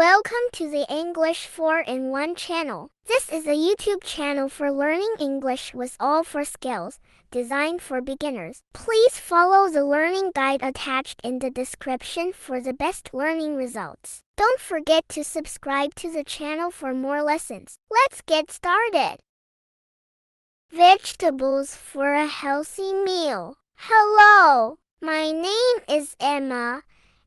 Welcome to the English 4-in-1 channel. This is a YouTube channel for learning English with all 4 skills, designed for beginners. Please follow the learning guide attached in the description for the best learning results. Don't forget to subscribe to the channel for more lessons. Let's get started. Vegetables for a healthy meal. Hello, my name is Emma.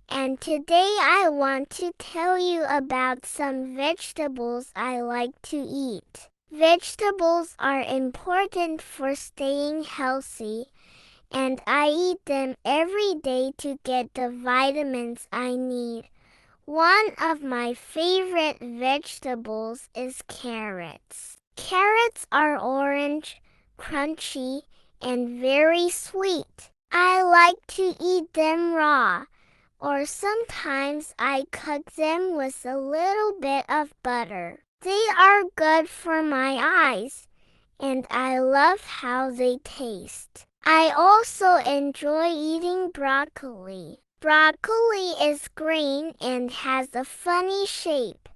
And today I want to tell you about some vegetables I like to eat. Vegetables are important for staying healthy, and I eat them every day to get the vitamins I need. One of my favorite vegetables is carrots. Carrots are orange, crunchy, and very sweet. I like to eat them raw, or sometimes I cook them with a little bit of butter. They are good for my eyes, and I love how they taste. I also enjoy eating broccoli. Broccoli is green and has a funny shape,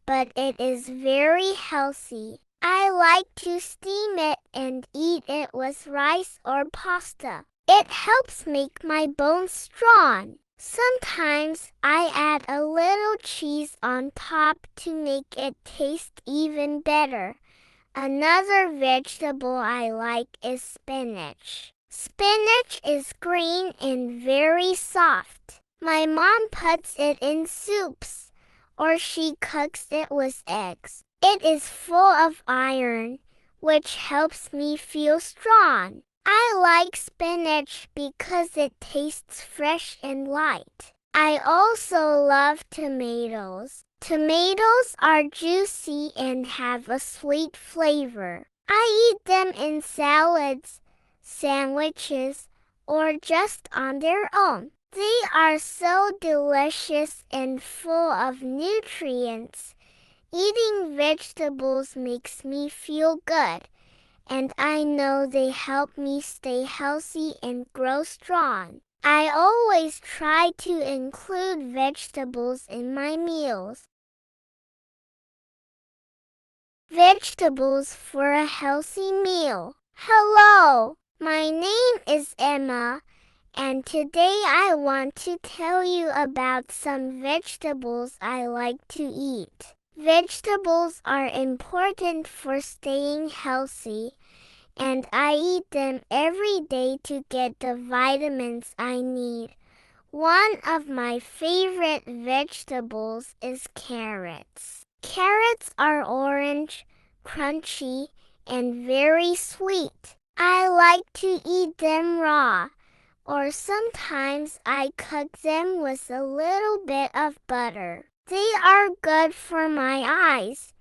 but it is very healthy. I like to steam it and eat it with rice or pasta. It helps make my bones strong. Sometimes I add a little cheese on top to make it taste even better. Another vegetable I like is spinach. Spinach is green and very soft. My mom puts it in soups, or she cooks it with eggs. It is full of iron, which helps me feel strong. I like spinach because it tastes fresh and light. I also love tomatoes. Tomatoes are juicy and have a sweet flavor. I eat them in salads, sandwiches, or just on their own. They are so delicious and full of nutrients. Eating vegetables makes me feel good, and I know they help me stay healthy and grow strong. I always try to include vegetables in my meals. Vegetables for a healthy meal. Hello, my name is Emma, and today I want to tell you about some vegetables I like to eat. Vegetables are important for staying healthy, and I eat them every day to get the vitamins I need. One of my favorite vegetables is carrots. Carrots are orange, crunchy, and very sweet. I like to eat them raw, or sometimes I cook them with a little bit of butter. They are good for my eyes,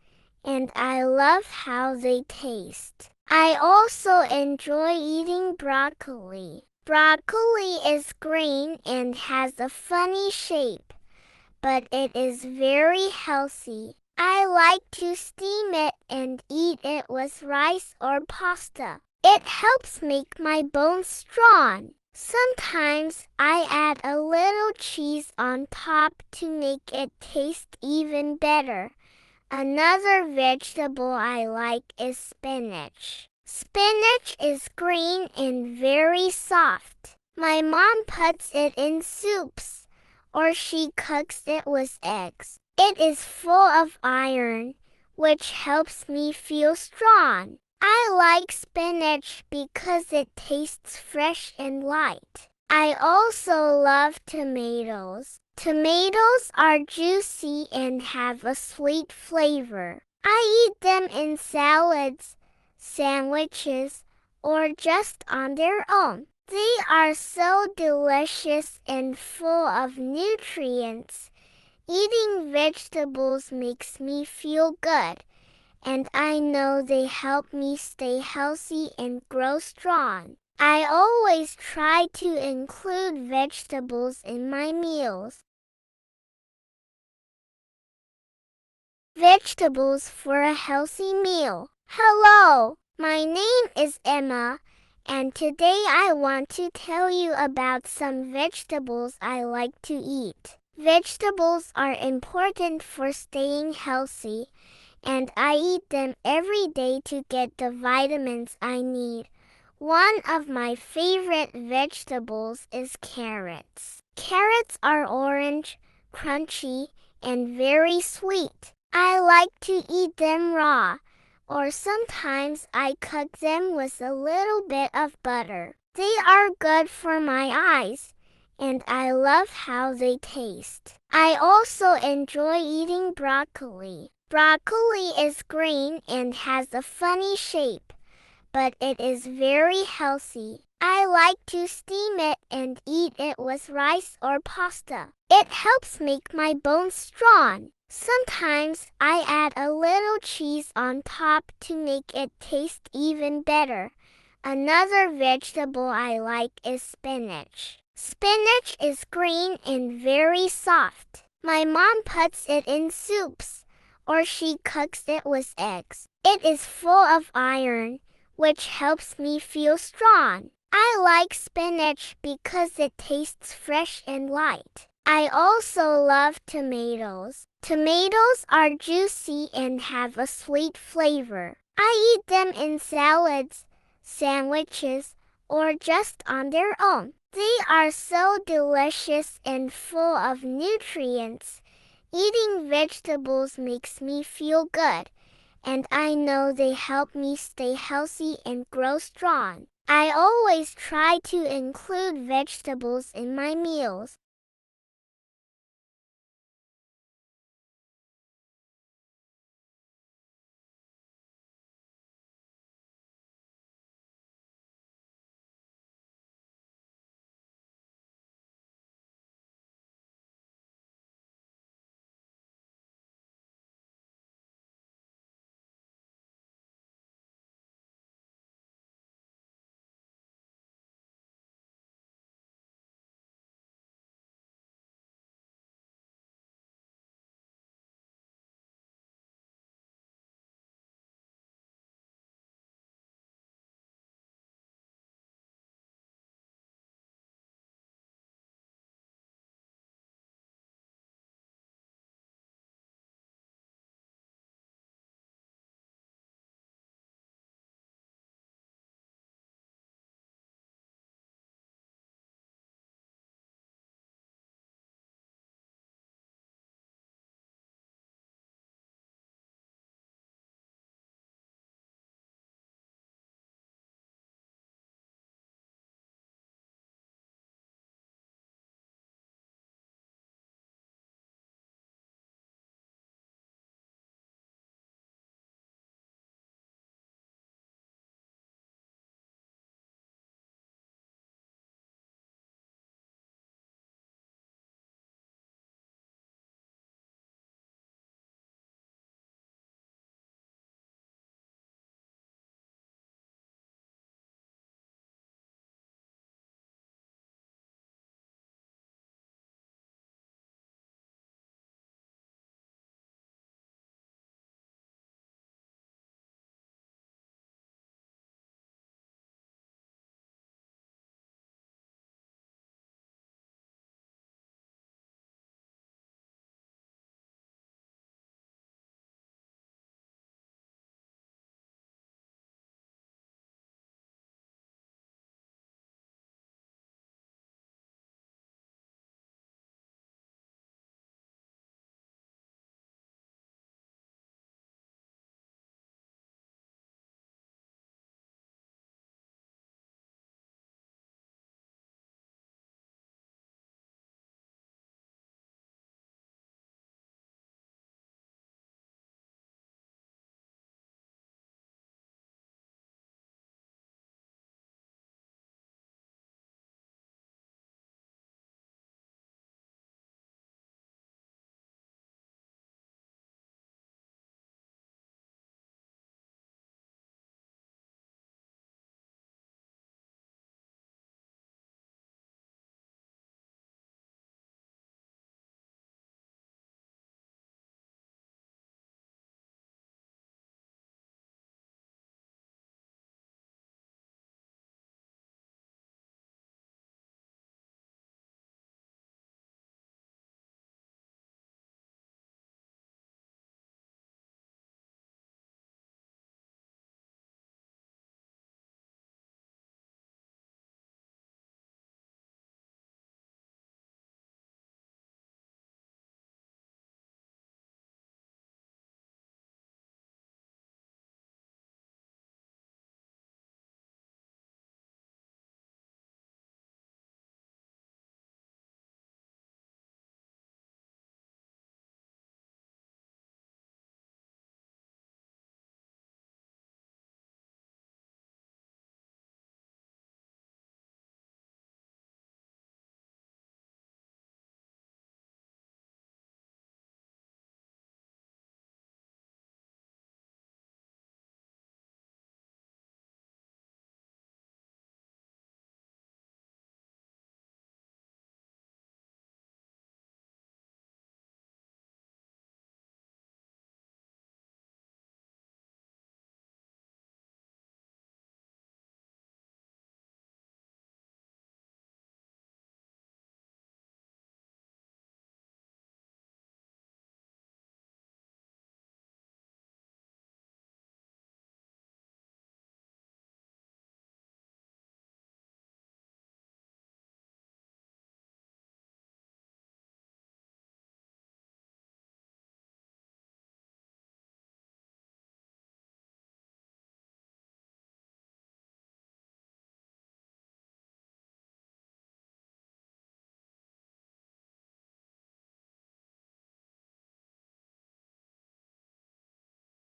and I love how they taste. I also enjoy eating broccoli. Broccoli is green and has a funny shape, but it is very healthy. I like to steam it and eat it with rice or pasta. It helps make my bones strong. Sometimes I add a little cheese on top to make it taste even better. Another vegetable I like is spinach. Spinach is green and very soft. My mom puts it in soups, or she cooks it with eggs. It is full of iron, which helps me feel strong. I like spinach because it tastes fresh and light. I also love tomatoes. Tomatoes are juicy and have a sweet flavor. I eat them in salads, sandwiches, or just on their own. They are so delicious and full of nutrients. Eating vegetables makes me feel good, and I know they help me stay healthy and grow strong. I always try to include vegetables in my meals. Vegetables for a healthy meal. Hello, my name is Emma, and today I want to tell you about some vegetables I like to eat. Vegetables are important for staying healthy, and I eat them every day to get the vitamins I need. One of my favorite vegetables is carrots. Carrots are orange, crunchy, and very sweet. I like to eat them raw, or sometimes I cook them with a little bit of butter. They are good for my eyes, and I love how they taste. I also enjoy eating broccoli. Broccoli is green and has a funny shape, but it is very healthy. I like to steam it and eat it with rice or pasta. It helps make my bones strong. Sometimes I add a little cheese on top to make it taste even better. Another vegetable I like is spinach. Spinach is green and very soft. My mom puts it in soups, or she cooks it with eggs. It is full of iron, which helps me feel strong. I like spinach because it tastes fresh and light. I also love tomatoes. Tomatoes are juicy and have a sweet flavor. I eat them in salads, sandwiches, or just on their own. They are so delicious and full of nutrients. Eating vegetables makes me feel good, and I know they help me stay healthy and grow strong. I always try to include vegetables in my meals.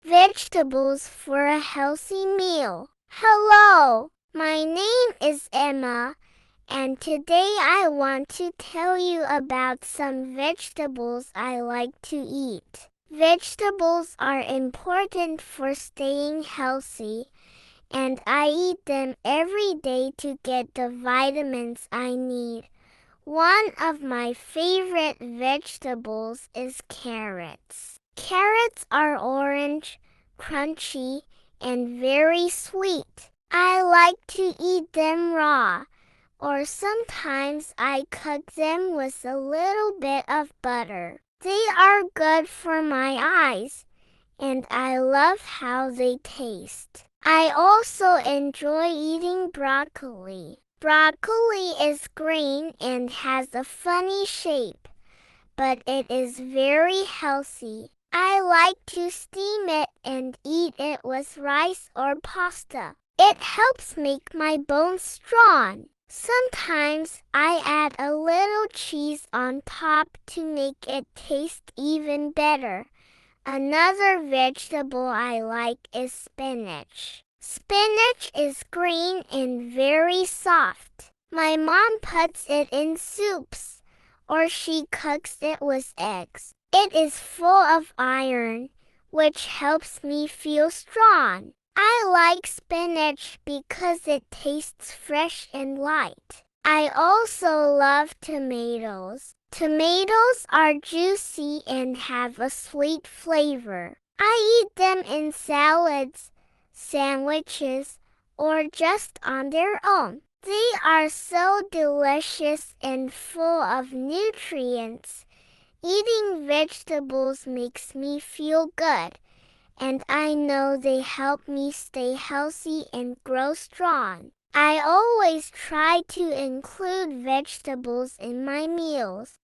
Vegetables for a healthy meal. Hello, my name is Emma, and today I want to tell you about some vegetables I like to eat. Vegetables are important for staying healthy, and I eat them every day to get the vitamins I need. One of my favorite vegetables is carrots. Carrots are orange, crunchy, and very sweet. I like to eat them raw, or sometimes I cook them with a little bit of butter. They are good for my eyes, and I love how they taste. I also enjoy eating broccoli. Broccoli is green and has a funny shape, but it is very healthy. I like to steam it and eat it with rice or pasta. It helps make my bones strong. Sometimes I add a little cheese on top to make it taste even better. Another vegetable I like is spinach. Spinach is green and very soft. My mom puts it in soups, or she cooks it with eggs. It is full of iron, which helps me feel strong. I like spinach because it tastes fresh and light. I also love tomatoes. Tomatoes are juicy and have a sweet flavor. I eat them in salads, sandwiches, or just on their own. They are so delicious and full of nutrients. Eating vegetables makes me feel good, and I know they help me stay healthy and grow strong. I always try to include vegetables in my meals.